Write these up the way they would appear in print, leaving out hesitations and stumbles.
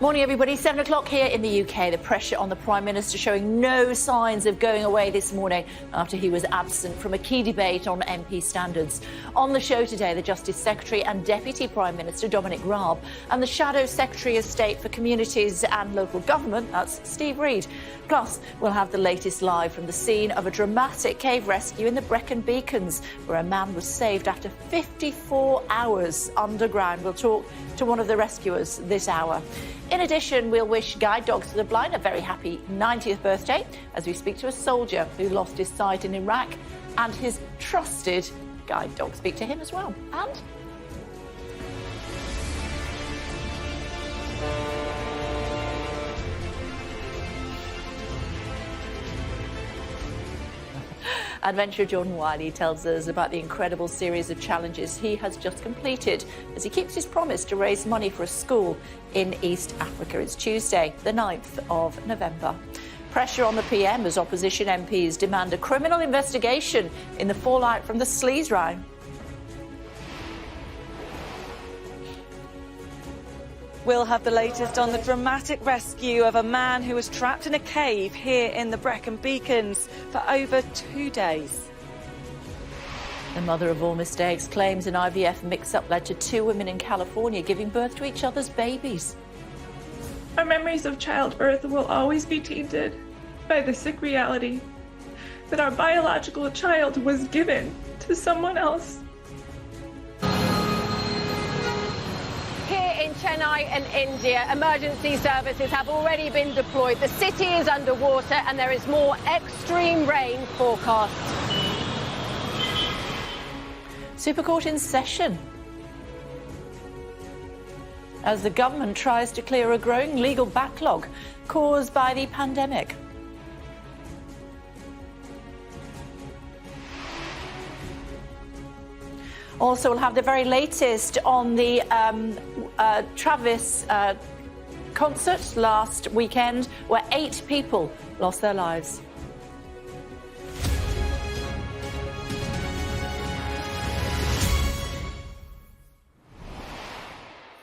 Morning, everybody. 7 o'clock here in the UK. The pressure on the Prime Minister showing no signs of going away this morning after he was absent from a key debate on MP standards. On the show today, the Justice Secretary and Deputy Prime Minister Dominic Raab and the Shadow Secretary of State for Communities and Local Government, that's Steve Reid. Plus, we'll have the latest live from the scene of a dramatic cave rescue in the Brecon Beacons, where a man was saved after 54 hours underground. We'll talk to one of the rescuers this hour. In addition, we'll wish Guide Dogs for the Blind a very happy 90th birthday as we speak to a soldier who lost his sight in Iraq and his trusted guide dog. Speak to him as well. And adventurer Jordan Wiley tells us about the incredible series of challenges he has just completed as he keeps his promise to raise money for a school in East Africa. It's Tuesday, the 9th of November. Pressure on the PM as opposition MPs demand a criminal investigation in the fallout from the Sleaze row. We'll have the latest on the dramatic rescue of a man who was trapped in a cave here in the Brecon Beacons for over 2 days. The mother of all mistakes claims an IVF mix-up led to 2 women in California giving birth to each other's babies. Our memories of childbirth will always be tainted by the sick reality that our biological child was given to someone else. In Chennai and India, emergency services have already been deployed. The city is underwater and there is more extreme rain forecast. Super Court in session as the government tries to clear a growing legal backlog caused by the pandemic. Also, we'll have the very latest on the Travis concert last weekend, where 8 people lost their lives.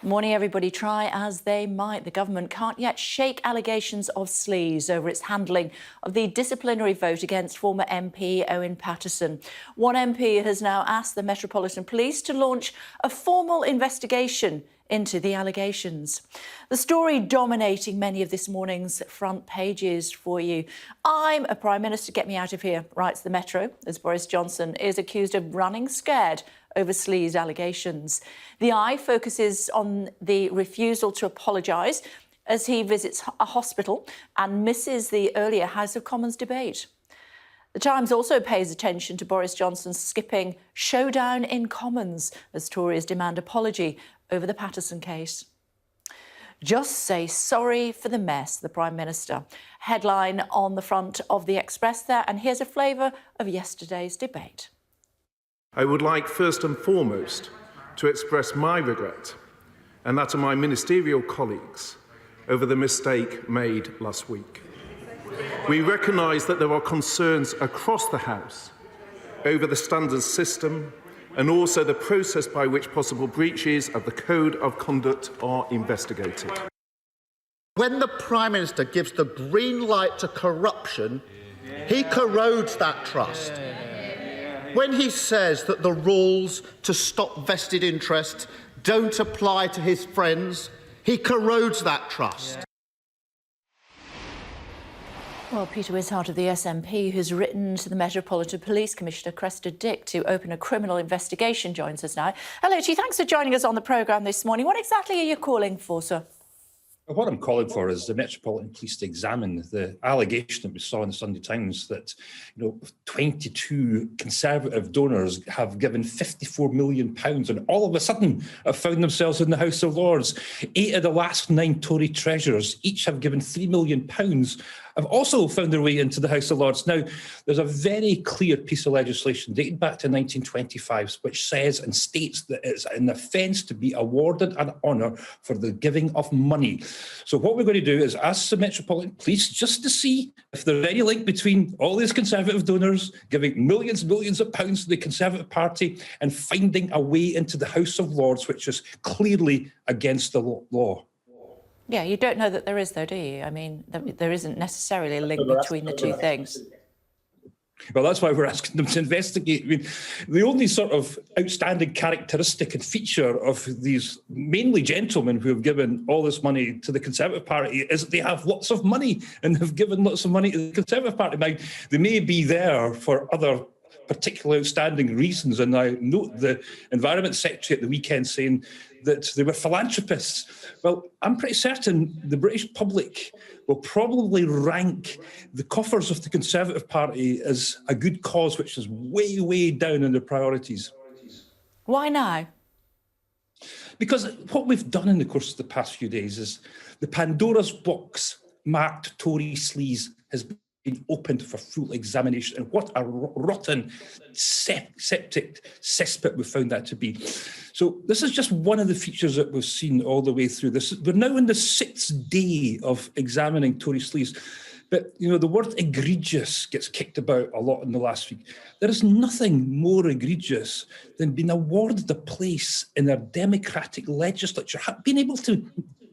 Morning, everybody. Try as they might, the government can't yet shake allegations of sleaze over its handling of the disciplinary vote against former MP Owen Paterson. One MP has now asked the Metropolitan Police to launch a formal investigation into the allegations. The story dominating many of this morning's front pages for you. I'm a Prime Minister, get me out of here, writes the Metro, as Boris Johnson is accused of running scared over sleaze allegations. The Eye focuses on the refusal to apologise as he visits a hospital and misses the earlier House of Commons debate. The Times also pays attention to Boris Johnson skipping showdown in Commons as Tories demand apology over the Paterson case. Just say sorry for the mess, the Prime Minister. Headline on the front of the Express there, and here's a flavour of yesterday's debate. I would like first and foremost to express my regret and that of my ministerial colleagues over the mistake made last week. We recognise that there are concerns across the House over the standards system and also the process by which possible breaches of the Code of Conduct are investigated. When the Prime Minister gives the green light to corruption, he corrodes that trust. When he says that the rules to stop vested interest don't apply to his friends, he corrodes that trust. Well, Peter Wishart of the SNP, who's written to the Metropolitan Police Commissioner, Cressida Dick, to open a criminal investigation, joins us now. Hello to you. Thanks for joining us on the programme this morning. What exactly are you calling for, sir? What I'm calling for is the Metropolitan Police to examine the allegation that we saw in the Sunday Times that 22 Conservative donors have given £54 million and all of a sudden have found themselves in the House of Lords. 8 of the last 9 Tory treasurers each have given £3 million, have also found their way into the House of Lords. Now, there's a very clear piece of legislation dating back to 1925 which says and states that it's an offence to be awarded an honour for the giving of money. So what we're going to do is ask the Metropolitan Police just to see if there's any link between all these Conservative donors giving millions and millions of pounds to the Conservative Party and finding a way into the House of Lords, which is clearly against the law. Yeah, you don't know that there is, though, do you? I mean, there isn't necessarily a link between the two things. Well, that's why we're asking them to investigate. I mean, the only sort of outstanding characteristic and feature of these mainly gentlemen who have given all this money to the Conservative Party is that they have lots of money and have given lots of money to the Conservative Party. Now, they may be there for other particularly outstanding reasons, and I note the Environment Secretary at the weekend saying that they were philanthropists. Well, I'm pretty certain the British public will probably rank the coffers of the Conservative Party as a good cause, which is way, way down in their priorities. Why now? Because what we've done in the course of the past few days is the Pandora's box marked Tory sleaze has been opened for full examination. And what a rotten, septic cesspit we found that to be. So this is just one of the features that we've seen all the way through this. We're now in the 6th day of examining Tory sleaze. But, you know, the word egregious gets kicked about a lot in the last week. There is nothing more egregious than being awarded a place in our democratic legislature, being able to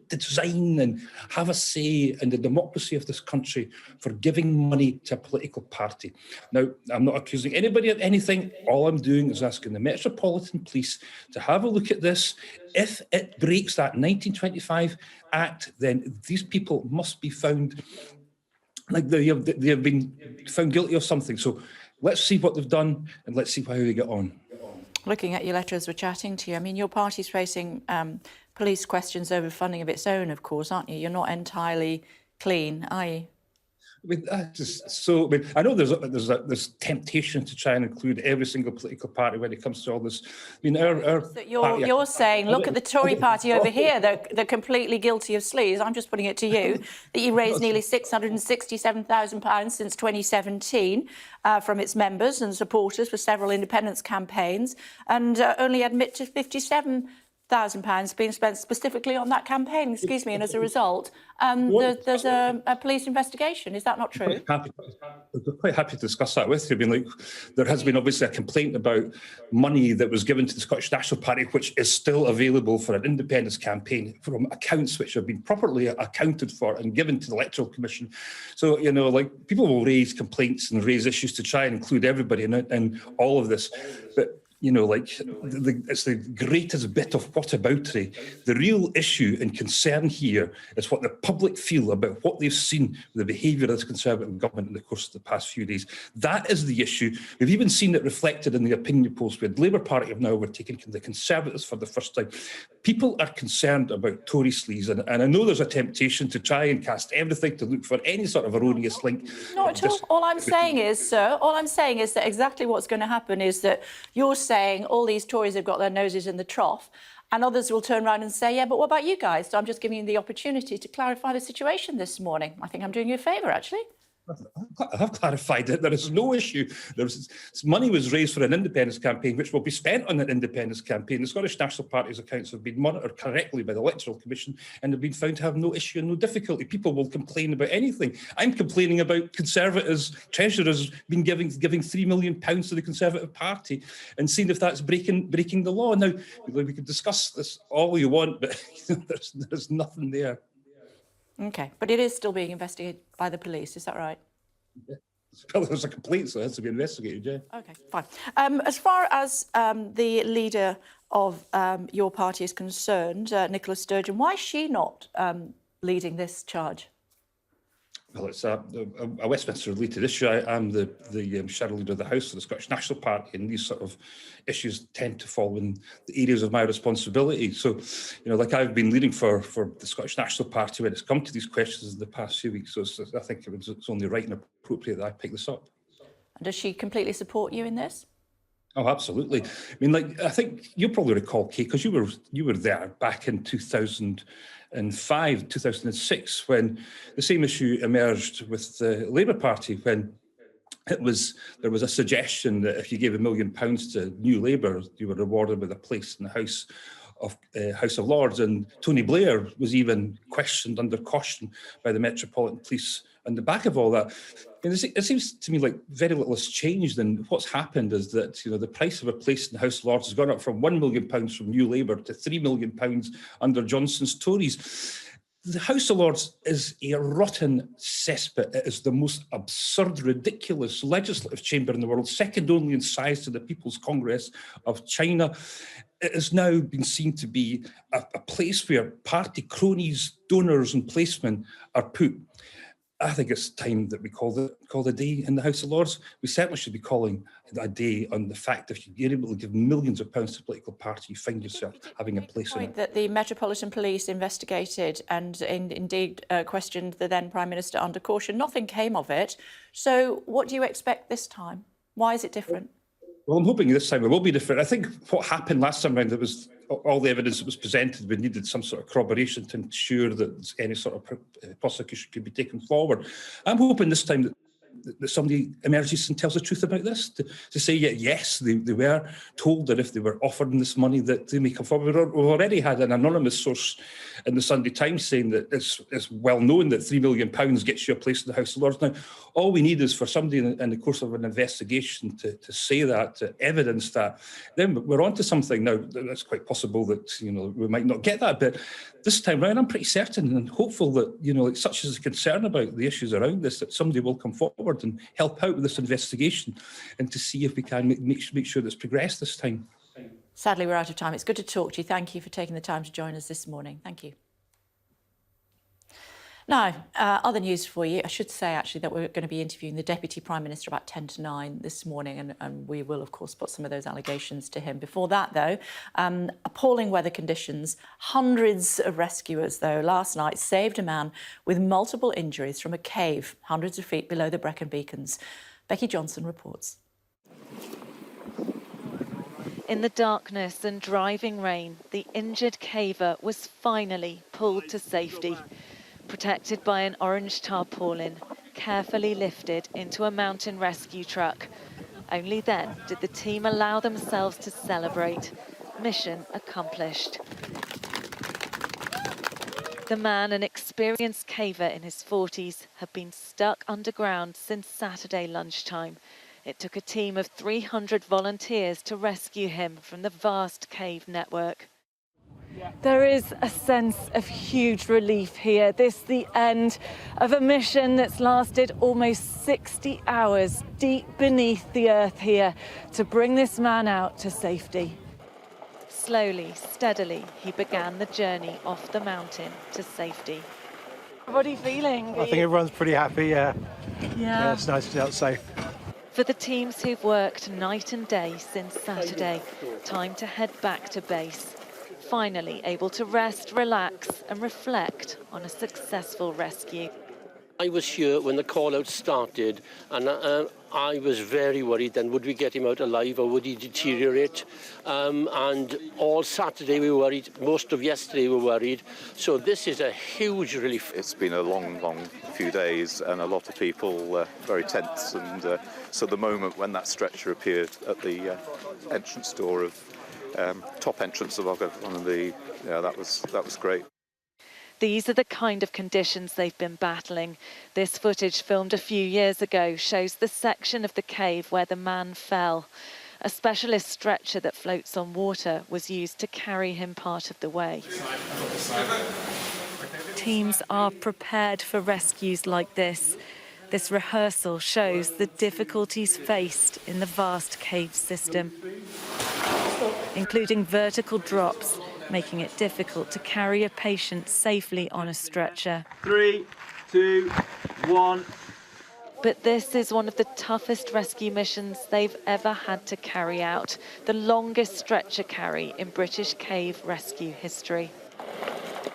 design and have a say in the democracy of this country for giving money to a political party. Now, I'm not accusing anybody of anything. All I'm doing is asking the Metropolitan Police to have a look at this. If it breaks that 1925 Act, then these people must be found like they have been found guilty of something. So let's see what they've done and let's see how they get on. Looking at your letter as we're chatting to you, I mean, your party's facing police questions over funding of its own, of course, aren't you? You're not entirely clean, are you? I mean, I know there's temptation to try and include every single political party when it comes to all this. I mean, you're saying, look at the Tory party over here, they're completely guilty of sleaze. I'm just putting it to you, that you raised nearly £667,000 since 2017 from its members and supporters for several independence campaigns, and only admit to £57,000 being spent specifically on that campaign, excuse me, and as a result, there's a police investigation. Is that not true? We're quite happy to discuss that with you. I mean, like, there has been obviously a complaint about money that was given to the Scottish National Party, which is still available for an independence campaign from accounts which have been properly accounted for and given to the Electoral Commission. So, you know, like, people will raise complaints and raise issues to try and include everybody in all of this. But you know, like, it's the greatest bit of whataboutery. The real issue and concern here is what the public feel about what they've seen, the behaviour of the Conservative government in the course of the past few days. That is the issue. We've even seen it reflected in the opinion polls, where the Labour Party have now overtaken the Conservatives for the first time. People are concerned about Tory sleaze, and I know there's a temptation to try and cast everything to look for any sort of erroneous link. Not at all. All I'm saying is, sir, that exactly what's going to happen is that you're saying all these Tories have got their noses in the trough, and others will turn around and say, yeah, but what about you guys? So I'm just giving you the opportunity to clarify the situation this morning. I think I'm doing you a favour, actually. I have clarified it. There is no issue. Money was raised for an independence campaign, which will be spent on an independence campaign. The Scottish National Party's accounts have been monitored correctly by the Electoral Commission and have been found to have no issue and no difficulty. People will complain about anything. I'm complaining about Conservatives, treasurers being giving £3 million to the Conservative Party and seeing if that's breaking the law. Now, we could discuss this all you want, but there's nothing there. OK, but it is still being investigated by the police, is that right? Yeah. Well, there's a complaint, so it has to be investigated, yeah. OK, fine. As far as the leader of your party is concerned, Nicola Sturgeon, why is she not leading this charge? Well, it's a Westminster-related issue. I am the shadow leader of the House of the Scottish National Party, and these sort of issues tend to fall in the areas of my responsibility. So, you know, like, I've been leading for the Scottish National Party when it's come to these questions in the past few weeks. So I think it's only right and appropriate that I pick this up. And does she completely support you in this? Oh, absolutely. I mean, like, I think you'll probably recall, Kay, because you were there back in 2005, 2006, when the same issue emerged with the Labour Party, when there was a suggestion that if you gave £1 million to New Labour, you were rewarded with a place in the House of Lords, and Tony Blair was even questioned under caution by the Metropolitan Police on the back of all that. And it seems to me like very little has changed, and what's happened is that, you know, the price of a place in the House of Lords has gone up from £1 million from New Labour to £3 million under Johnson's Tories. The House of Lords is a rotten cesspit. It is the most absurd, ridiculous legislative chamber in the world, second only in size to the People's Congress of China. It has now been seen to be a place where party cronies, donors and placemen are put. I think it's time that we call a day in the House of Lords. We certainly should be calling a day on the fact that if you're able to give millions of pounds to a political party, you find yourself having a place in it. That the Metropolitan Police investigated and indeed questioned the then Prime Minister under caution. Nothing came of it. So what do you expect this time? Why is it different? Well, I'm hoping this time it will be different. I think what happened last time around, there was all the evidence that was presented, we needed some sort of corroboration to ensure that any sort of prosecution could be taken forward. I'm hoping this time that somebody emerges and tells the truth about this, to say, yes, they were told that if they were offered this money that they may come forward. We've already had an anonymous source in the Sunday Times saying that it's well known that £3 million gets you a place in the House of Lords. Now, all we need is for somebody in the course of an investigation to say that, to evidence that. Then we're on to something now. It's quite possible that, we might not get that, but this time round, I'm pretty certain and hopeful that, such as a concern about the issues around this, that somebody will come forward and help out with this investigation and to see if we can make sure that's progressed this time. Sadly, we're out of time. It's good to talk to you. Thank you for taking the time to join us this morning. Thank you. Now, other news for you. I should say, actually, that we're going to be interviewing the Deputy Prime Minister about 10 to 9 this morning, and we will, of course, put some of those allegations to him. Before that, though, appalling weather conditions. Hundreds of rescuers, though, last night saved a man with multiple injuries from a cave hundreds of feet below the Brecon Beacons. Becky Johnson reports. In the darkness and driving rain, the injured caver was finally pulled to safety. Protected by an orange tarpaulin, carefully lifted into a mountain rescue truck. Only then did the team allow themselves to celebrate. Mission accomplished. The man, an experienced caver in his 40s, had been stuck underground since Saturday lunchtime. It took a team of 300 volunteers to rescue him from the vast cave network. There is a sense of huge relief here. This the end of a mission that's lasted almost 60 hours deep beneath the earth here to bring this man out to safety. Slowly, steadily, he began the journey off the mountain to safety. What are you feeling? I think everyone's pretty happy, yeah. It's nice to be out safe. For the teams who've worked night and day since Saturday, time to head back to base. Finally able to rest, relax and reflect on a successful rescue. I was here when the call-out started and I was very worried then, would we get him out alive or would he deteriorate? And all Saturday we were worried, most of yesterday we were worried. So this is a huge relief. It's been a long few days and a lot of people very tense. And so the moment when that stretcher appeared at the entrance door of top entrance of Ogden, that was great. These are the kind of conditions they've been battling. This footage, filmed a few years ago, shows the section of the cave where the man fell. A specialist stretcher that floats on water was used to carry him part of the way. Teams are prepared for rescues like this. This rehearsal shows the difficulties faced in the vast cave system, including vertical drops, making it difficult to carry a patient safely on a stretcher. 3, 2, 1. But this is one of the toughest rescue missions they've ever had to carry out, the longest stretcher carry in British cave rescue history.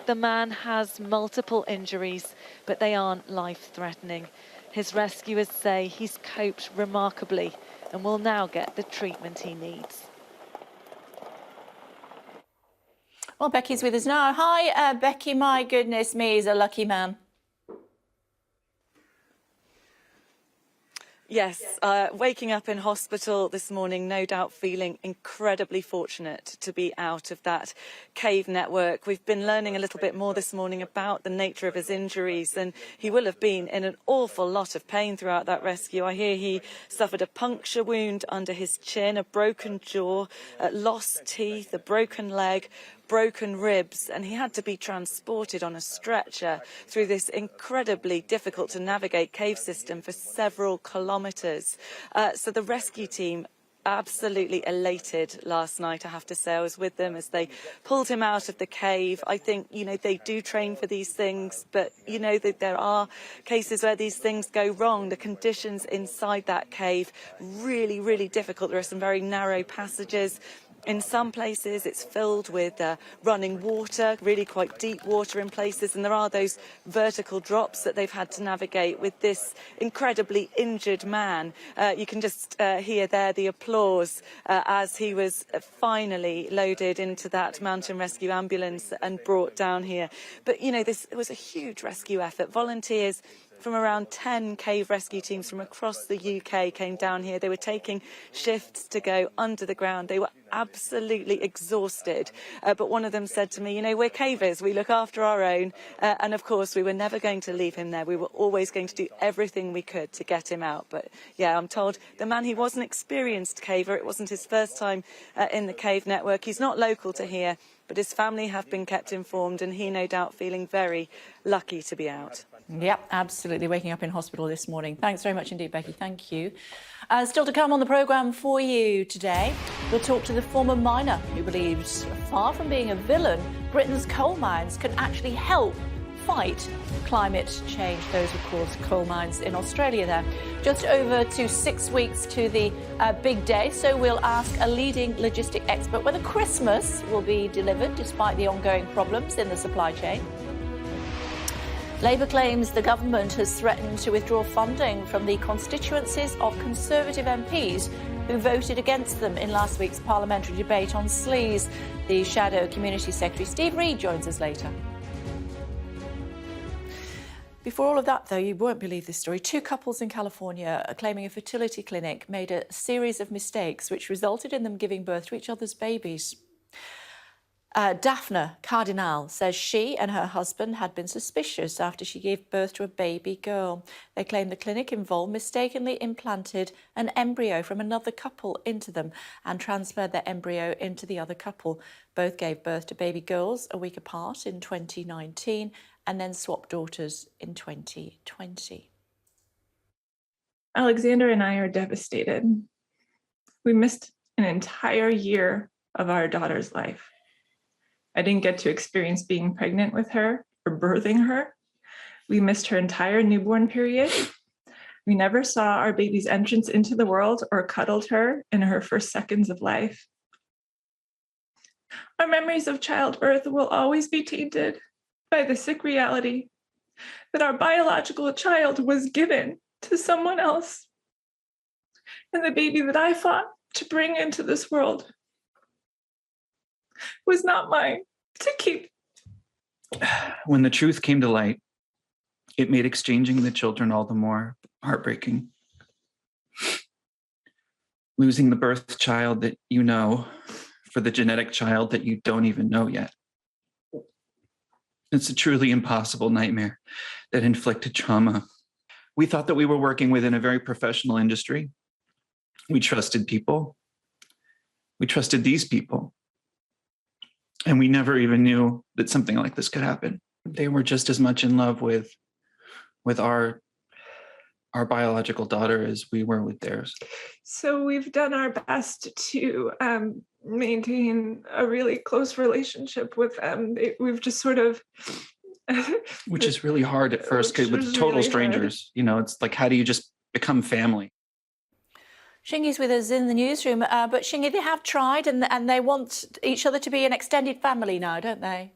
The man has multiple injuries, but they aren't life-threatening. His rescuers say he's coped remarkably and will now get the treatment he needs. Well, Becky's with us now. Hi, Becky. My goodness me, he's a lucky man. Yes, waking up in hospital this morning, no doubt feeling incredibly fortunate to be out of that cave network. We've been learning a little bit more this morning about the nature of his injuries, and he will have been in an awful lot of pain throughout that rescue. I hear he suffered a puncture wound under his chin, a broken jaw, lost teeth, a broken leg, broken ribs, and he had to be transported on a stretcher through this incredibly difficult to navigate cave system for several kilometres. So the rescue team absolutely elated last night, I have to say. I was with them as they pulled him out of the cave. I think, you know, they do train for these things, but, you know, that there are cases where these things go wrong. The conditions inside that cave, really, really difficult. There are some very narrow passages. In some places, it's filled with running water, really quite deep water in places, and there are those vertical drops that they've had to navigate with this incredibly injured man. You can just hear there the applause as he was finally loaded into that mountain rescue ambulance and brought down here. But, you know, this was a huge rescue effort. Volunteers from around 10 cave rescue teams from across the UK came down here. They were taking shifts to go under the ground. They were absolutely exhausted. But one of them said to me, you know, we're cavers, we look after our own. And of course, we were never going to leave him there. We were always going to do everything we could to get him out. But yeah, I'm told the man, he was an experienced caver. It wasn't his first time in the cave network. He's not local to here, but his family have been kept informed, and he no doubt feeling very lucky to be out. Yep, absolutely. Waking up in hospital this morning. Thanks very much indeed, Becky. Thank you. Still to come on the programme for you today, we'll talk to the former miner who believes, far from being a villain, Britain's coal mines can actually help fight climate change. Those, of course, coal mines in Australia there. Just over to 6 weeks to the big day, so we'll ask a leading logistic expert whether Christmas will be delivered despite the ongoing problems in the supply chain. Labour claims the government has threatened to withdraw funding from the constituencies of Conservative MPs who voted against them in last week's parliamentary debate on Sleaze. The Shadow Community Secretary Steve Reid joins us later. Before all of that, though, you won't believe this story. Two couples in California are claiming a fertility clinic made a series of mistakes which resulted in them giving birth to each other's babies. Daphne Cardinal says she and her husband had been suspicious after she gave birth to a baby girl. They claim the clinic involved mistakenly implanted an embryo from another couple into them and transferred their embryo into the other couple. Both gave birth to baby girls a week apart in 2019 and then swapped daughters in 2020. Alexander and I are devastated. We missed an entire year of our daughter's life. I didn't get to experience being pregnant with her or birthing her. We missed her entire newborn period. We never saw our baby's entrance into the world or cuddled her in her first seconds of life. Our memories of childbirth will always be tainted by the sick reality that our biological child was given to someone else. And the baby that I fought to bring into this world was not mine to keep. When the truth came to light, it made exchanging the children all the more heartbreaking. Losing the birth child that you know for the genetic child that you don't even know yet. It's a truly impossible nightmare that inflicted trauma. We thought that we were working within a very professional industry. We trusted people. We trusted these people. And we never even knew that something like this could happen. They were just as much in love with our biological daughter as we were with theirs. So we've done our best to maintain a really close relationship with them. We've just sort of... Which is really hard at first with total strangers. You know, it's like, how do you just become family? Shingy's with us in the newsroom, but Shingy, they have tried and they want each other to be an extended family now, don't they?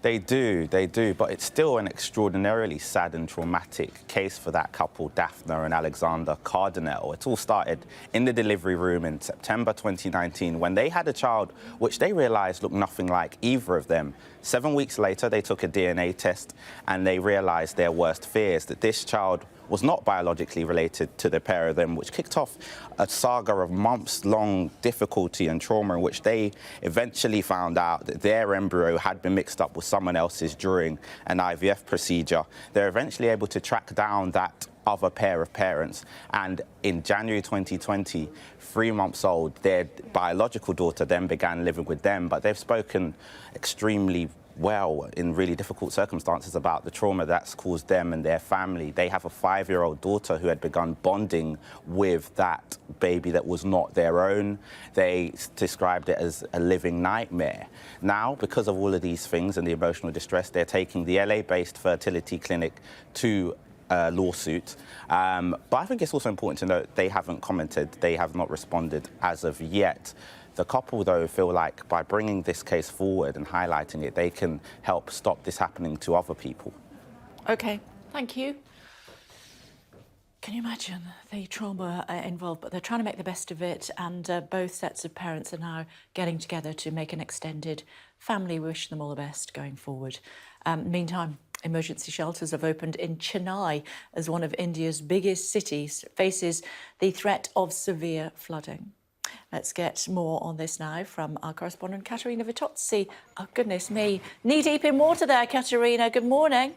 They do, but it's still an extraordinarily sad and traumatic case for that couple, Daphne and Alexander Cardinal. It all started in the delivery room in September 2019 when they had a child which they realised looked nothing like either of them. 7 weeks later, they took a DNA test and they realised their worst fears, that this child was not biologically related to the pair of them, which kicked off a saga of months-long difficulty and trauma in which they eventually found out that their embryo had been mixed up with someone else's during an IVF procedure. They're eventually able to track down that other pair of parents, and in January 2020, 3 months old, their biological daughter then began living with them, but they've spoken extremely well in really difficult circumstances about the trauma that's caused them and their family. They have a 5-year-old daughter who had begun bonding with that baby that was not their own. They described it as a living nightmare. Now, because of all of these things and the emotional distress, they're taking the LA-based fertility clinic to lawsuit. But I think it's also important to note they haven't commented, they have not responded as of yet. The couple, though, feel like by bringing this case forward and highlighting it, they can help stop this happening to other people. OK, thank you. Can you imagine the trauma involved? But they're trying to make the best of it, and both sets of parents are now getting together to make an extended family. We wish them all the best going forward. Meantime, emergency shelters have opened in Chennai as one of India's biggest cities faces the threat of severe flooding. Let's get more on this now from our correspondent, Katerina Vitozzi. Oh, goodness me. Knee-deep in water there, Katerina. Good morning.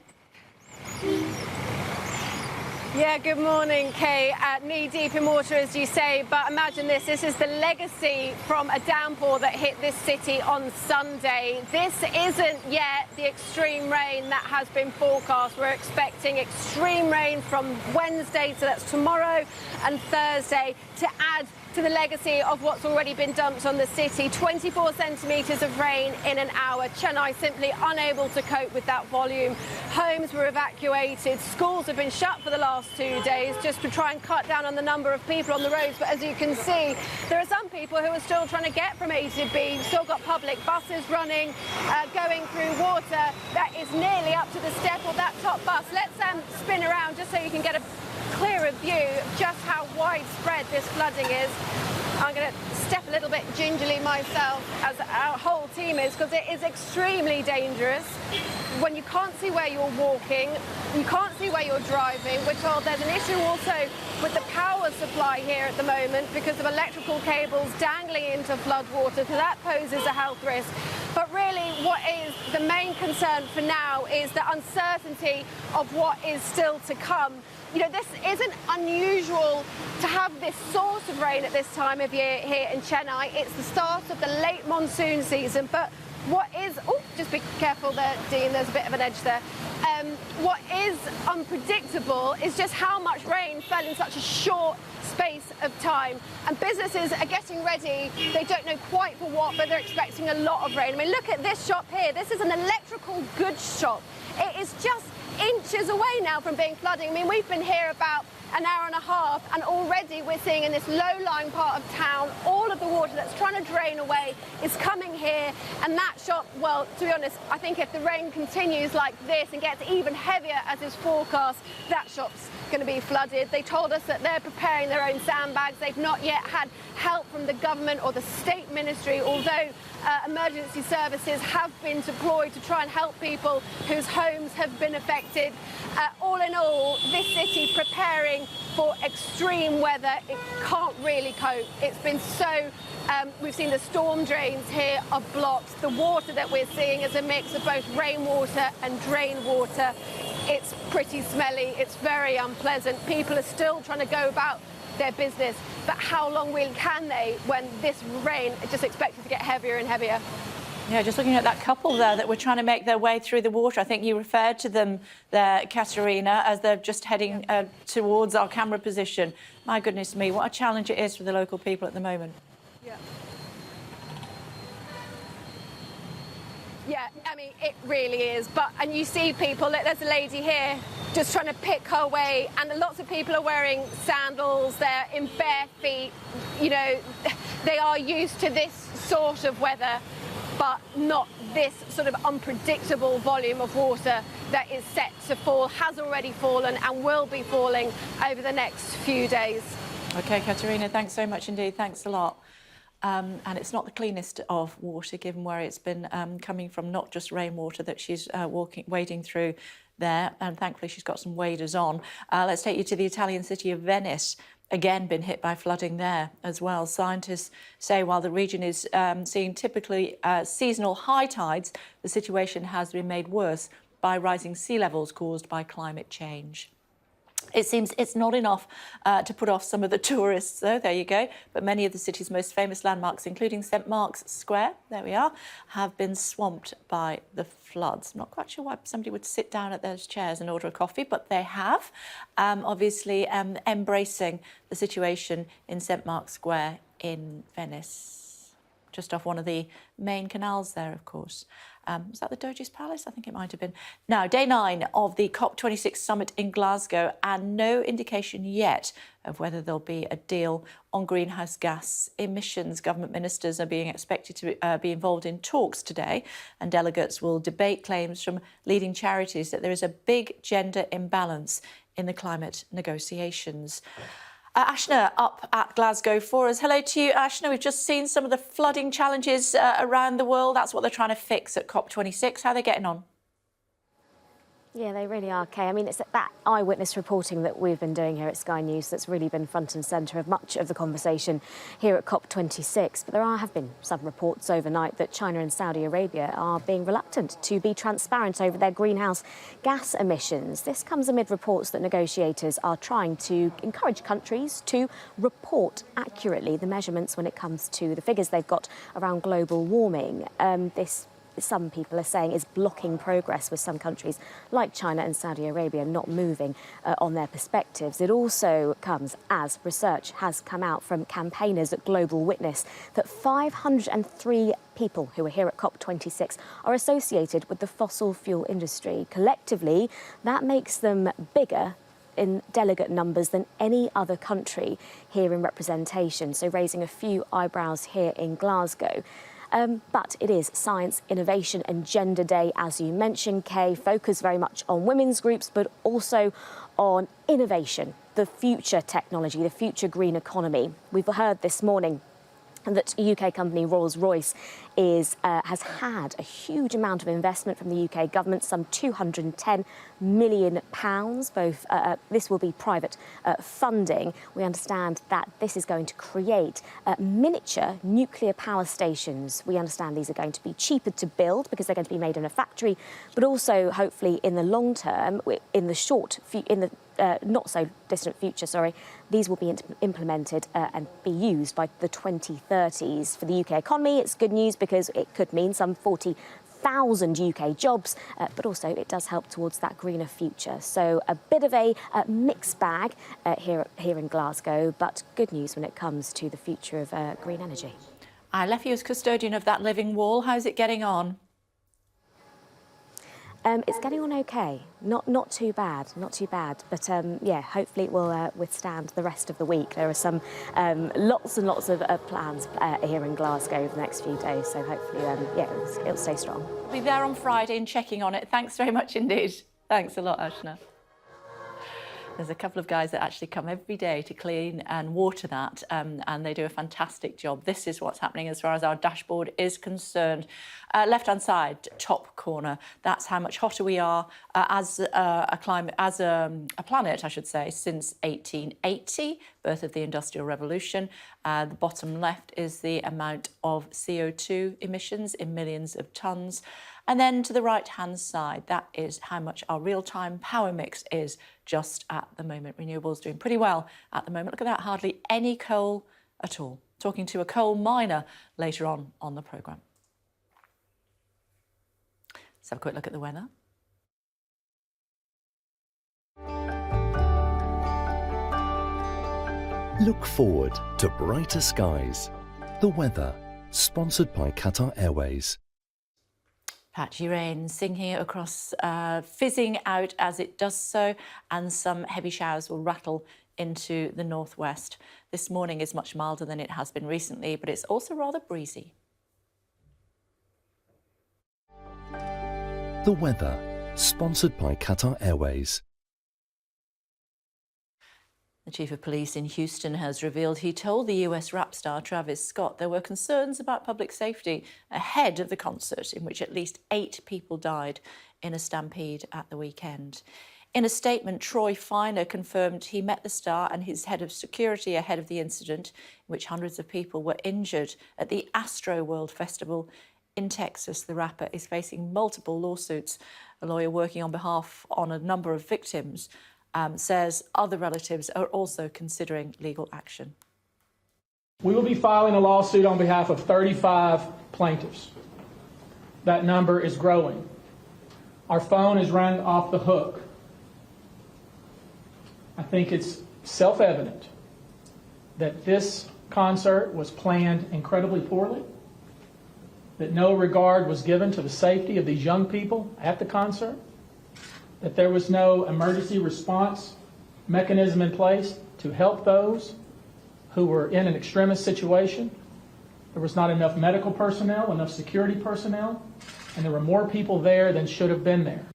Yeah, good morning, Kay. Knee-deep in water, as you say, but imagine this. This is the legacy from a downpour that hit this city on Sunday. This isn't yet the extreme rain that has been forecast. We're expecting extreme rain from Wednesday, so that's tomorrow, and Thursday, to add to the legacy of what's already been dumped on the city. 24 centimetres of rain in an hour. Chennai simply unable to cope with that volume. Homes were evacuated. Schools have been shut for the last 2 days just to try and cut down on the number of people on the roads. But as you can see, there are some people who are still trying to get from A to B. We've still got public buses running, going through water that is nearly up to the step of that top bus. Let's spin around just so you can get a clearer view of just how widespread this flooding is. I'm going to step a little bit gingerly myself, as our whole team is, because it is extremely dangerous. When you can't see where you're walking, you can't see where you're driving. We're told there's an issue also with the power supply here at the moment because of electrical cables dangling into floodwater, so that poses a health risk. But really, what is the main concern for now is the uncertainty of what is still to come. You know, this isn't unusual to have this sort of rain at this time of year here in Chennai. It's the start of the late monsoon season, but what is... Oh, just be careful there, Dean, there's a bit of an edge there. What is unpredictable is just how much rain fell in such a short space of time. And businesses are getting ready. They don't know quite for what, but they're expecting a lot of rain. I mean, look at this shop here. This is an electrical goods shop. It is just inches away now from being flooding. I mean, we've been here about an hour and a half, and already we're seeing in this low-lying part of town, all of the water that's trying to drain away is coming here. And that shop, well, to be honest, I think if the rain continues like this and gets even heavier as is forecast, that shop's going to be flooded. They told us that they're preparing their own sandbags. They've not yet had help from the government or the state ministry, although emergency services have been deployed to try and help people whose homes have been affected. All in all, this city preparing for extreme weather. It can't really cope. It's been so... we've seen the storm drains here are blocked. The water that we're seeing is a mix of both rainwater and drain water. It's pretty smelly. It's very unpleasant. People are still trying to go about their business, but how long can they when this rain is just expected to get heavier and heavier? Yeah, just looking at that couple there that were trying to make their way through the water. I think you referred to them there, Katerina, as they're just heading towards our camera position. My goodness me, what a challenge it is for the local people at the moment. Yeah. Yeah, I mean, it really is. And you see people, there's a lady here just trying to pick her way, and lots of people are wearing sandals, they're in bare feet. You know, they are used to this sort of weather, but not this sort of unpredictable volume of water that is set to fall, has already fallen, and will be falling over the next few days. OK, Katerina, thanks so much indeed. Thanks a lot. And it's not the cleanest of water, given where it's been coming from, not just rainwater that she's wading through. there, and thankfully she's got some waders on. Let's take you to the Italian city of Venice. Again, been hit by flooding there as well. Scientists say while the region is seeing typically seasonal high tides, the situation has been made worse by rising sea levels caused by climate change. It seems it's not enough to put off some of the tourists, though, there you go. But many of the city's most famous landmarks, including St Mark's Square, there we are, have been swamped by the floods. Not quite sure why somebody would sit down at those chairs and order a coffee, but they have. Obviously, embracing the situation in St Mark's Square in Venice, just off one of the main canals there, of course. Was that the Doge's Palace? I think it might have been. Now, day 9 of the COP26 summit in Glasgow, and no indication yet of whether there'll be a deal on greenhouse gas emissions. Government ministers are being expected to be involved in talks today, and delegates will debate claims from leading charities that there is a big gender imbalance in the climate negotiations. Ashna up at Glasgow for us. Hello to you, Ashna. We've just seen some of the flooding challenges around the world. That's what they're trying to fix at COP26. How are they getting on? Yeah, they really are, Kay. I mean, it's that eyewitness reporting that we've been doing here at Sky News that's really been front and centre of much of the conversation here at COP26. But there have been some reports overnight that China and Saudi Arabia are being reluctant to be transparent over their greenhouse gas emissions. This comes amid reports that negotiators are trying to encourage countries to report accurately the measurements when it comes to the figures they've got around global warming. Some people are saying is blocking progress, with some countries like China and Saudi Arabia not moving on their perspectives. It also comes as research has come out from campaigners at Global Witness that 503 people who are here at COP26 are associated with the fossil fuel industry. Collectively, that makes them bigger in delegate numbers than any other country here in representation, so raising a few eyebrows here in Glasgow. But it is Science, Innovation and Gender Day, as you mentioned, Kay, focused very much on women's groups, but also on innovation, the future technology, the future green economy. We've heard this morning that UK company Rolls-Royce has had a huge amount of investment from the UK government, some £210 million. Both this will be private funding. We understand that this is going to create miniature nuclear power stations. We understand these are going to be cheaper to build because they're going to be made in a factory, but also hopefully in the long term, in the not so distant future, these will be implemented and be used by the 2030s. For the UK economy, it's good news because it could mean some 40,000 UK jobs, but also it does help towards that greener future. So a bit of a mixed bag here in Glasgow, but good news when it comes to the future of green energy. I left you as custodian of that living wall. How's it getting on? It's getting on okay, not too bad, but yeah, hopefully it will withstand the rest of the week. There are some lots and lots of plans here in Glasgow over the next few days, so hopefully yeah, it'll stay strong. I'll be there on Friday and checking on it. Thanks very much indeed. Thanks a lot, Ashna. There's a couple of guys that actually come every day to clean and water that, and they do a fantastic job. This is what's happening as far as our dashboard is concerned. Left-hand side, top corner, that's how much hotter we are as a planet, I should say, since 1880, birth of the Industrial Revolution. The bottom left is the amount of CO2 emissions in millions of tonnes. And then to the right-hand side, that is how much our real-time power mix is just at the moment. Renewables doing pretty well at the moment. Look at that, hardly any coal at all. Talking to a coal miner later on the programme. Let's have a quick look at the weather. Look forward to brighter skies. The weather, sponsored by Qatar Airways. Patchy rain sinking across, fizzing out as it does so, and some heavy showers will rattle into the northwest. This morning is much milder than it has been recently, but it's also rather breezy. The weather, sponsored by Qatar Airways. The chief of police in Houston has revealed he told the US rap star Travis Scott there were concerns about public safety ahead of the concert, in which at least 8 people died in a stampede at the weekend. In a statement, Troy Finer confirmed he met the star and his head of security ahead of the incident, in which hundreds of people were injured at the Astro World Festival in Texas. The rapper is facing multiple lawsuits. A lawyer working on behalf on a number of victims says other relatives are also considering legal action. We will be filing a lawsuit on behalf of 35 plaintiffs. That number is growing. Our phone is rang off the hook. I think it's self-evident that this concert was planned incredibly poorly, that no regard was given to the safety of these young people at the concert, that there was no emergency response mechanism in place to help those who were in an extremist situation. There was not enough medical personnel, enough security personnel, and there were more people there than should have been there.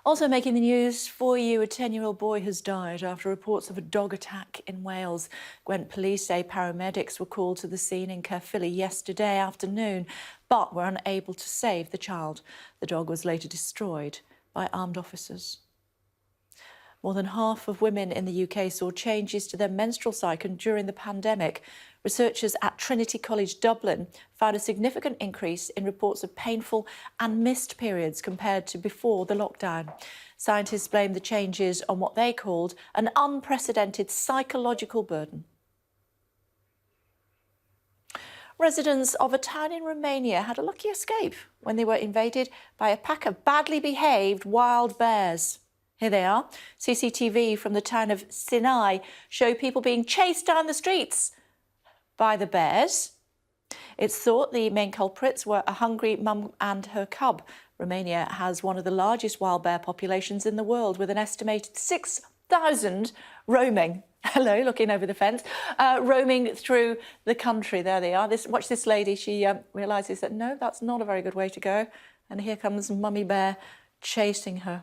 Also making the news for you, a 10-year-old boy has died after reports of a dog attack in Wales. Gwent police say paramedics were called to the scene in Caerphilly yesterday afternoon, but were unable to save the child. The dog was later destroyed by armed officers. More than half of women in the UK saw changes to their menstrual cycle during the pandemic. Researchers at Trinity College Dublin found a significant increase in reports of painful and missed periods compared to before the lockdown. Scientists blame the changes on what they called an unprecedented psychological burden. Residents of a town in Romania had a lucky escape when they were invaded by a pack of badly behaved wild bears. Here they are. CCTV from the town of Chennai show people being chased down the streets by the bears. It's thought the main culprits were a hungry mum and her cub. Romania has one of the largest wild bear populations in the world, with an estimated 6,000 roaming. Hello, looking over the fence, roaming through the country. There they are. Watch this lady. She realises that, no, that's not a very good way to go. And here comes Mummy Bear chasing her.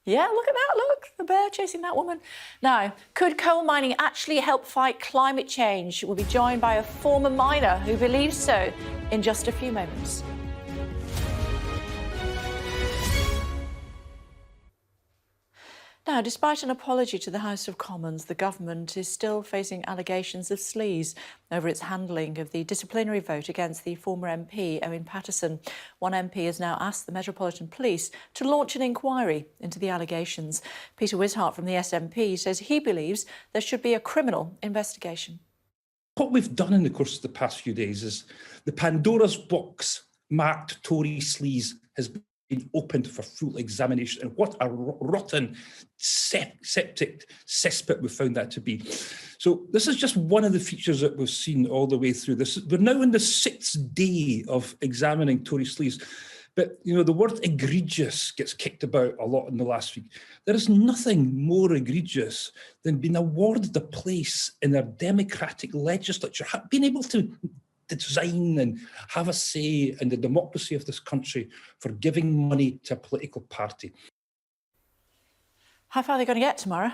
Yeah, look at that, look, the bear chasing that woman. Now, could coal mining actually help fight climate change? We'll be joined by a former miner who believes so in just a few moments. Now, despite an apology to the House of Commons, the government is still facing allegations of sleaze over its handling of the disciplinary vote against the former MP, Owen Paterson. One MP has now asked the Metropolitan Police to launch an inquiry into the allegations. Peter Wishart from the SNP says he believes there should be a criminal investigation. What we've done in the course of the past few days is the Pandora's box marked Tory sleaze has been opened for full examination, and what a rotten septic cesspit we found that to be. So this is just one of the features that we've seen all the way through this. We're now in the 6th day of examining Tory sleaze, but you know, the word egregious gets kicked about a lot in the last week. There is nothing more egregious than being awarded a place in our democratic legislature, being able to design and have a say in the democracy of this country for giving money to a political party. How far are they going to get tomorrow?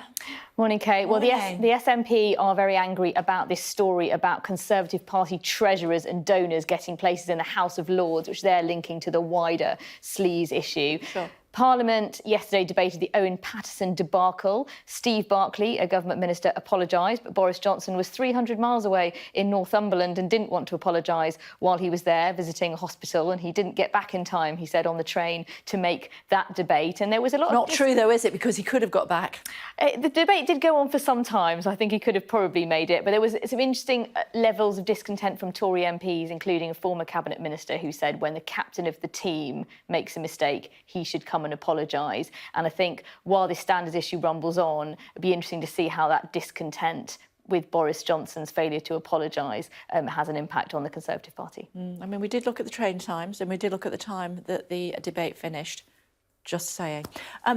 Morning, Kate. Well, the SNP are very angry about this story about Conservative Party treasurers and donors getting places in the House of Lords, which they're linking to the wider sleaze issue. Sure. Parliament yesterday debated the Owen Paterson debacle. Steve Barclay, a government minister, apologised, but Boris Johnson was 300 miles away in Northumberland and didn't want to apologise while he was there visiting a hospital, and he didn't get back in time, he said, on the train to make that debate. And there was a lot Not true, though, is it? Because he could have got back. The debate did go on for some time, so I think he could have probably made it. But there was some interesting levels of discontent from Tory MPs, including a former cabinet minister who said when the captain of the team makes a mistake, he should come and apologise. And I think while this standards issue rumbles on, it'd be interesting to see how that discontent with Boris Johnson's failure to apologise has an impact on the Conservative Party. I mean, we did look at the train times and we did look at the time that the debate finished. Just saying.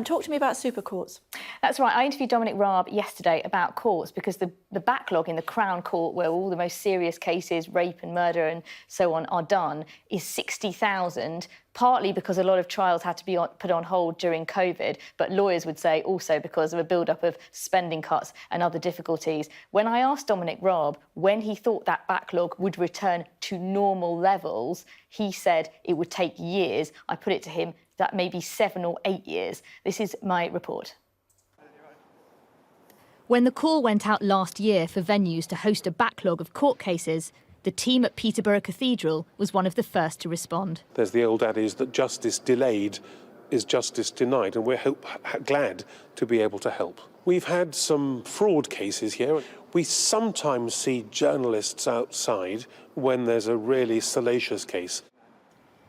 Talk to me about super courts. That's right. I interviewed Dominic Raab yesterday about courts because the backlog in the Crown Court, where all the most serious cases, rape and murder and so on, are done, is 60,000, partly because a lot of trials had to be put on hold during COVID, but lawyers would say also because of a build-up of spending cuts and other difficulties. When I asked Dominic Raab when he thought that backlog would return to normal levels, he said it would take years. I put it to him that maybe 7 or 8 years. This is my report. When the call went out last year for venues to host a backlog of court cases, the team at Peterborough Cathedral was one of the first to respond. There's the old adage that justice delayed is justice denied, and we're glad to be able to help. We've had some fraud cases here. We sometimes see journalists outside when there's a really salacious case.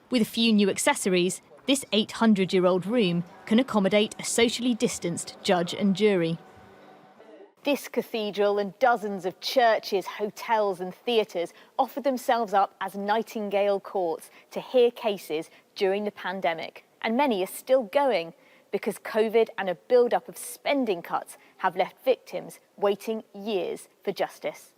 With a few new accessories, this 800-year-old room can accommodate a socially distanced judge and jury. This cathedral and dozens of churches, hotels and theatres offered themselves up as Nightingale courts to hear cases during the pandemic. And many are still going because COVID and a build-up of spending cuts have left victims waiting years for justice.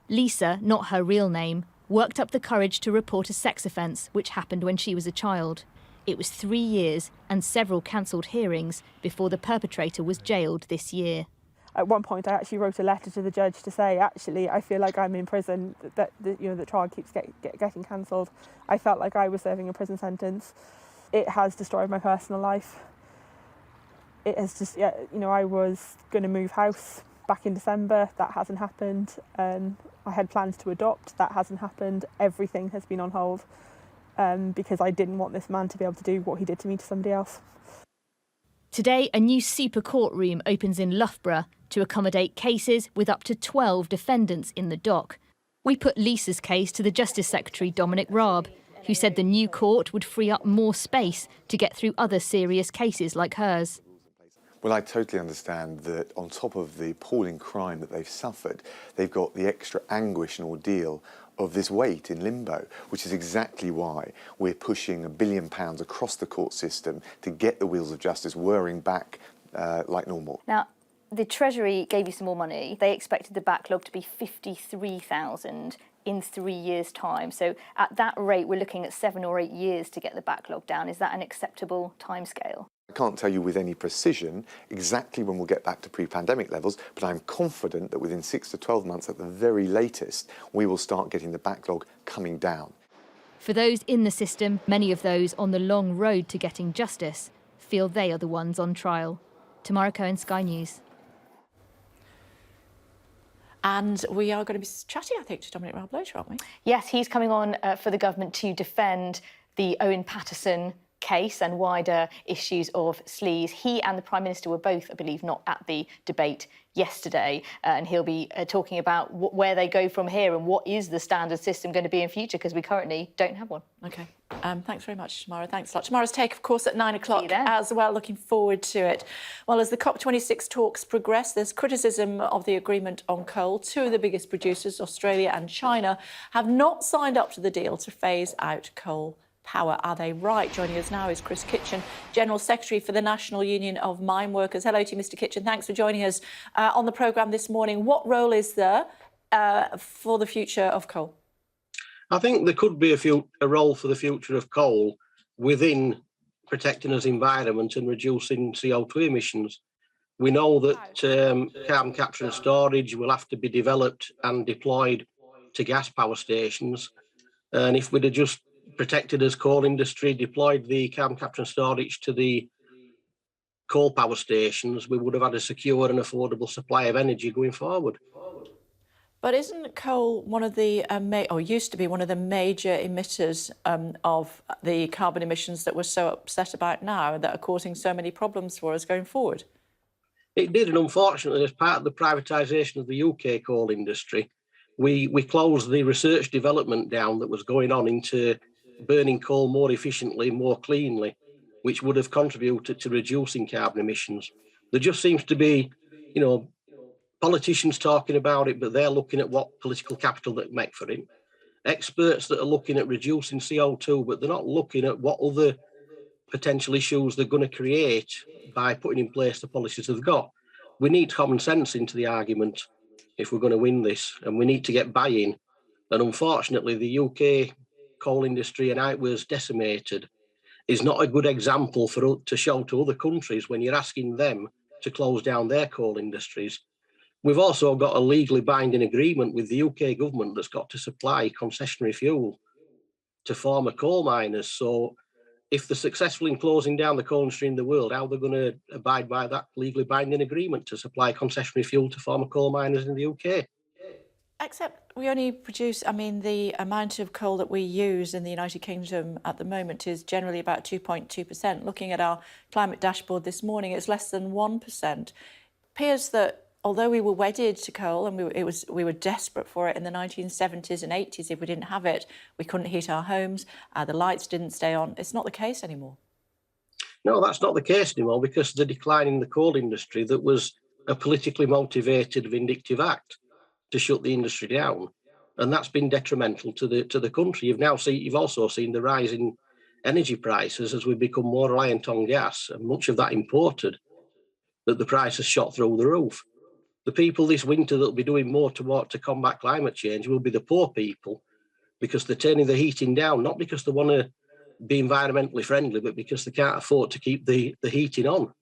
Lisa, not her real name, worked up the courage to report a sex offence which happened when she was a child. It was 3 years and several cancelled hearings before the perpetrator was jailed this year. At one point, I actually wrote a letter to the judge to say, actually, I feel like I'm in prison, that the trial keeps getting cancelled. I felt like I was serving a prison sentence. It has destroyed my personal life. It has just, I was going to move house back in December. That hasn't happened. I had plans to adopt. That hasn't happened. Everything has been on hold because I didn't want this man to be able to do what he did to me to somebody else. Today, a new super courtroom opens in Loughborough to accommodate cases with up to 12 defendants in the dock. We put Lisa's case to the Justice Secretary Dominic Raab, who said the new court would free up more space to get through other serious cases like hers. Well, I totally understand that on top of the appalling crime that they've suffered, they've got the extra anguish and ordeal of this wait in limbo, which is exactly why we're pushing £1 billion across the court system to get the wheels of justice whirring back like normal. Now, the Treasury gave you some more money. They expected the backlog to be 53,000 in 3 years' time. So at that rate, we're looking at 7 or 8 years to get the backlog down. Is that an acceptable timescale? I can't tell you with any precision exactly when we'll get back to pre-pandemic levels, but I'm confident that within 6 to 12 months at the very latest, we will start getting the backlog coming down. For those in the system, many of those on the long road to getting justice feel they are the ones on trial. Tamara Cohen, Sky News. And we are going to be chatting, I think, to Dominic Raab later, aren't we? Yes, he's coming on for the government to defend the Owen Paterson case and wider issues of Sleaze. He and the Prime Minister were both, I believe, not at the debate yesterday, and he'll be talking about where they go from here and what is the standard system going to be in future, because we currently don't have one. OK. Thanks very much, Tamara. Thanks a lot. Tomorrow's Take, of course, at 9 o'clock as well. Looking forward to it. Well, as the COP26 talks progress, there's criticism of the agreement on coal. Two of the biggest producers, Australia and China, have not signed up to the deal to phase out coal power. Are they right? Joining us now is Chris Kitchen, General Secretary for the National Union of Mine Workers. Hello to you, Mr Kitchen. Thanks for joining us on the programme this morning. What role is there for the future of coal? I think there could be a role for the future of coal within protecting us environment and reducing CO2 emissions. We know that carbon capture and storage will have to be developed and deployed to gas power stations. And if we'd have just protected as coal industry, deployed the carbon capture and storage to the coal power stations, we would have had a secure and affordable supply of energy going forward. But isn't coal one of the, or used to be one of the major emitters of the carbon emissions that we're so upset about now, that are causing so many problems for us going forward? It did, and unfortunately, as part of the privatisation of the UK coal industry, we closed the research development down that was going on into burning coal more efficiently, more cleanly, which would have contributed to reducing carbon emissions. There just seems to be, politicians talking about it, but they're looking at what political capital they make for it. Experts that are looking at reducing CO2, but they're not looking at what other potential issues they're going to create by putting in place the policies they've got. We need common sense into the argument if we're going to win this, and we need to get buy-in. And unfortunately, the UK coal industry and how it was decimated is not a good example to show to other countries when you're asking them to close down their coal industries. We've also got a legally binding agreement with the UK government that's got to supply concessionary fuel to former coal miners. So if they're successful in closing down the coal industry in the world, how they're going to abide by that legally binding agreement to supply concessionary fuel to former coal miners in the UK? Except we only produce, I mean, the amount of coal that we use in the United Kingdom at the moment is generally about 2.2%. Looking at our climate dashboard this morning, it's less than 1%. It appears that although we were wedded to coal and we were desperate for it in the 1970s and 80s, if we didn't have it, we couldn't heat our homes, the lights didn't stay on. It's not the case anymore. No, that's not the case anymore, because of the decline in the coal industry that was a politically motivated, vindictive act to shut the industry down, and that's been detrimental to the country. You've also seen the rise in energy prices as we become more reliant on gas, and much of that imported, that the price has shot through the roof. The people this winter that will be doing more to combat climate change will be the poor people, because they're turning the heating down, not because they want to be environmentally friendly, but because they can't afford to keep the heating on.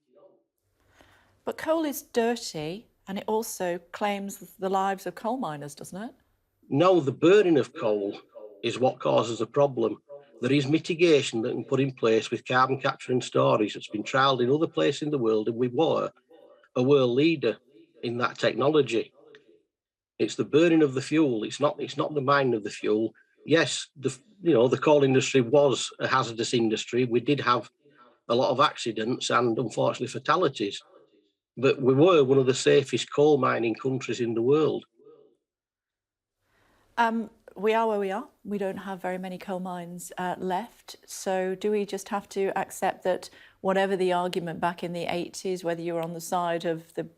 But coal is dirty, and it also claims the lives of coal miners, doesn't it? No, the burning of coal is what causes the problem. There is mitigation that can put in place with carbon capture and storage that's been trialled in other places in the world, and we were a world leader in that technology. It's the burning of the fuel. It's not the mining of the fuel. Yes, the coal industry was a hazardous industry. We did have a lot of accidents and unfortunately fatalities, but we were one of the safest coal mining countries in the world. We are where we are. We don't have very many coal mines left. So do we just have to accept that whatever the argument back in the 80s, whether you were on the side of the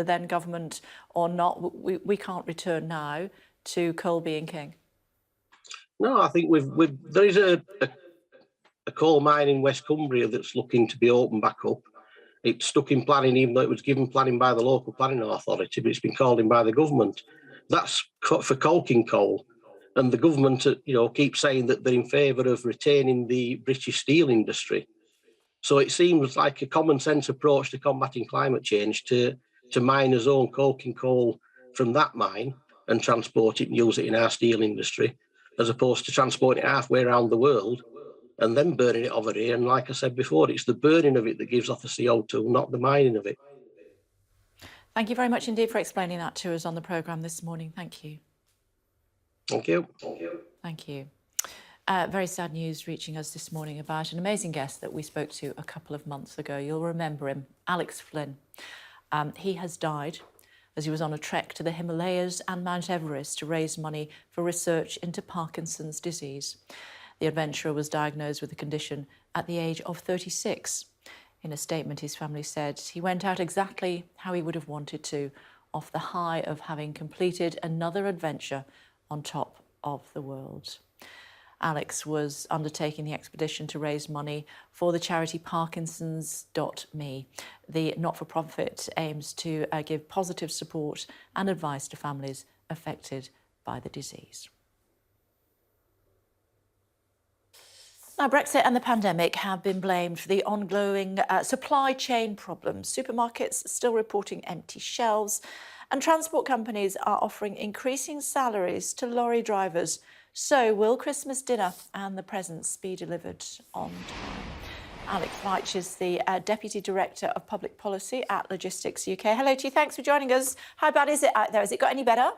then government or not, we can't return now to coal being king? No, I think there is a coal mine in West Cumbria that's looking to be opened back up. It's stuck in planning, even though it was given planning by the local planning authority, but it's been called in by the government. That's for coking coal. And the government, keeps saying that they're in favour of retaining the British steel industry. So it seems like a common sense approach to combating climate change to miners own coking coal from that mine and transport it and use it in our steel industry, as opposed to transporting it halfway around the world and then burning it over here. And like I said before, it's the burning of it that gives off the CO2, not the mining of it. Thank you very much indeed for explaining that to us on the programme this morning. Thank you. Thank you. Thank you. Very sad news reaching us this morning about an amazing guest that we spoke to a couple of months ago. You'll remember him, Alex Flynn. He has died as he was on a trek to the Himalayas and Mount Everest to raise money for research into Parkinson's disease. The adventurer was diagnosed with the condition at the age of 36. In a statement, his family said he went out exactly how he would have wanted to, off the high of having completed another adventure on top of the world. Alex was undertaking the expedition to raise money for the charity Parkinsons.me. The not-for-profit aims to give positive support and advice to families affected by the disease. Now, Brexit and the pandemic have been blamed for the ongoing supply chain problems. Supermarkets still reporting empty shelves, and transport companies are offering increasing salaries to lorry drivers. So will Christmas dinner and the presents be delivered on time? Alex Veitch is the Deputy Director of Public Policy at Logistics UK. Hello to you, thanks for joining us. How bad is it out there? Has it got any better?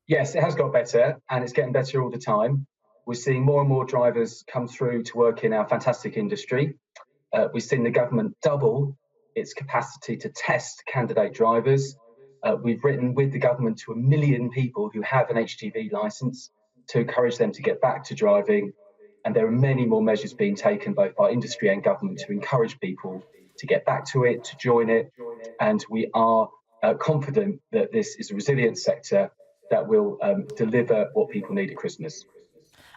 Yes, it has got better, and it's getting better all the time. We're seeing more and more drivers come through to work in our fantastic industry. We've seen the government double its capacity to test candidate drivers. We've written with the government to 1 million people who have an HGV licence to encourage them to get back to driving. And there are many more measures being taken both by industry and government to encourage people to get back to it, to join it. And we are confident that this is a resilient sector that will deliver what people need at Christmas.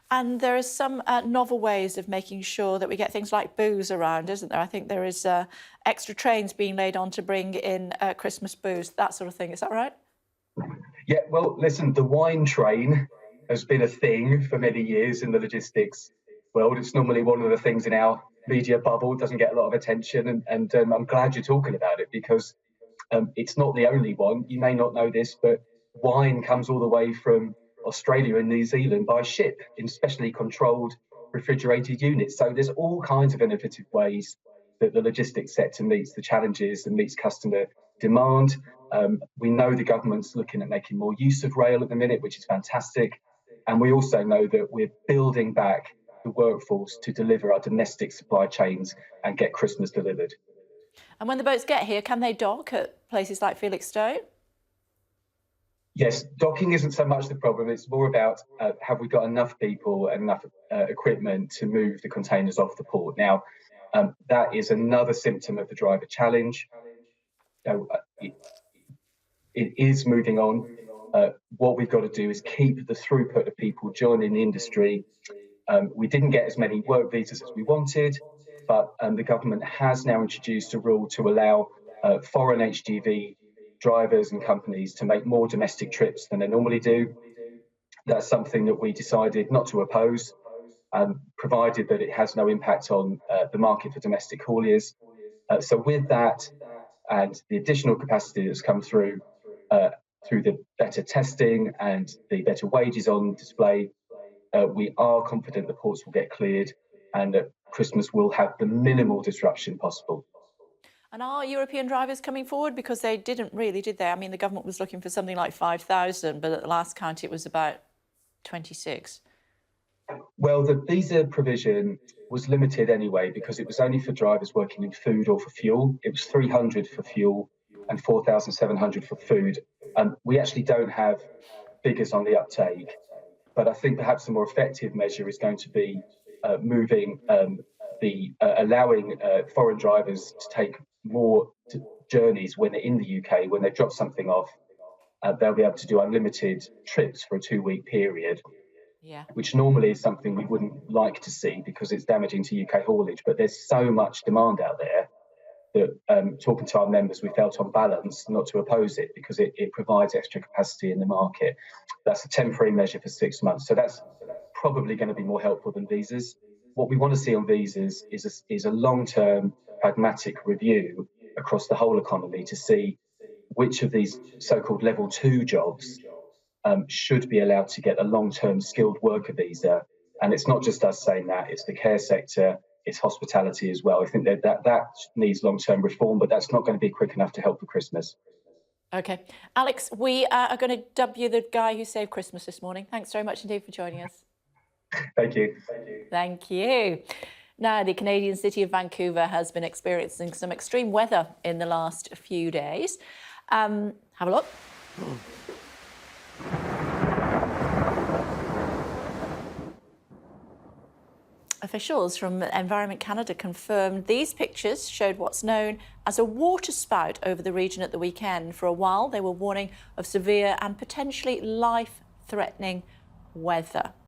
And there are some novel ways of making sure that we get things like booze around, isn't there? I think there is extra trains being laid on to bring in Christmas booze, that sort of thing. Is that right? Yeah, well, listen, the wine train has been a thing for many years in the logistics world. It's normally one of the things in our media bubble. It doesn't get a lot of attention. And I'm glad you're talking about it because it's not the only one. You may not know this, but wine comes all the way from Australia and New Zealand by ship in specially controlled refrigerated units. So there's all kinds of innovative ways that the logistics sector meets the challenges and meets customer demand. We know the government's looking at making more use of rail at the minute, which is fantastic. And we also know that we're building back the workforce to deliver our domestic supply chains and get Christmas delivered. And when the boats get here, can they dock at places like Felixstowe? Yes, docking isn't so much the problem. It's more about have we got enough people and enough equipment to move the containers off the port. Now, that is another symptom of the driver challenge. It is moving on. What we've got to do is keep the throughput of people joining the industry. We didn't get as many work visas as we wanted, but the government has now introduced a rule to allow foreign HGV drivers and companies to make more domestic trips than they normally do. That's something that we decided not to oppose, provided that it has no impact on the market for domestic hauliers. So with that and the additional capacity that's come through the better testing and the better wages on display, we are confident the ports will get cleared and that Christmas will have the minimal disruption possible. And are European drivers coming forward? Because they didn't really, did they? I mean, the government was looking for something like 5,000, but at the last count it was about 26. Well, the visa provision was limited anyway because it was only for drivers working in food or for fuel. It was 300 for fuel and 4,700 for food. We actually don't have figures on the uptake, but I think perhaps a more effective measure is going to be allowing foreign drivers to take more journeys when they're in the UK. When they drop something off, they'll be able to do unlimited trips for a 2-week period, which normally is something we wouldn't like to see because it's damaging to UK haulage. But there's so much demand out there that talking to our members, we felt on balance not to oppose it because it provides extra capacity in the market. That's a temporary measure for 6 months. So that's probably going to be more helpful than visas. What we want to see on visas is a long-term pragmatic review across the whole economy to see which of these so-called level 2 jobs should be allowed to get a long-term skilled worker visa. And it's not just us saying that, it's the care sector, it's hospitality as well. I think that needs long-term reform, but that's not going to be quick enough to help for Christmas. OK. Alex, we are going to dub you the guy who saved Christmas this morning. Thanks very much indeed for joining us. Thank you. Thank you. Now, the Canadian city of Vancouver has been experiencing some extreme weather in the last few days. Have a look. Officials from Environment Canada confirmed these pictures showed what's known as a water spout over the region at the weekend. For a while, they were warning of severe and potentially life-threatening weather.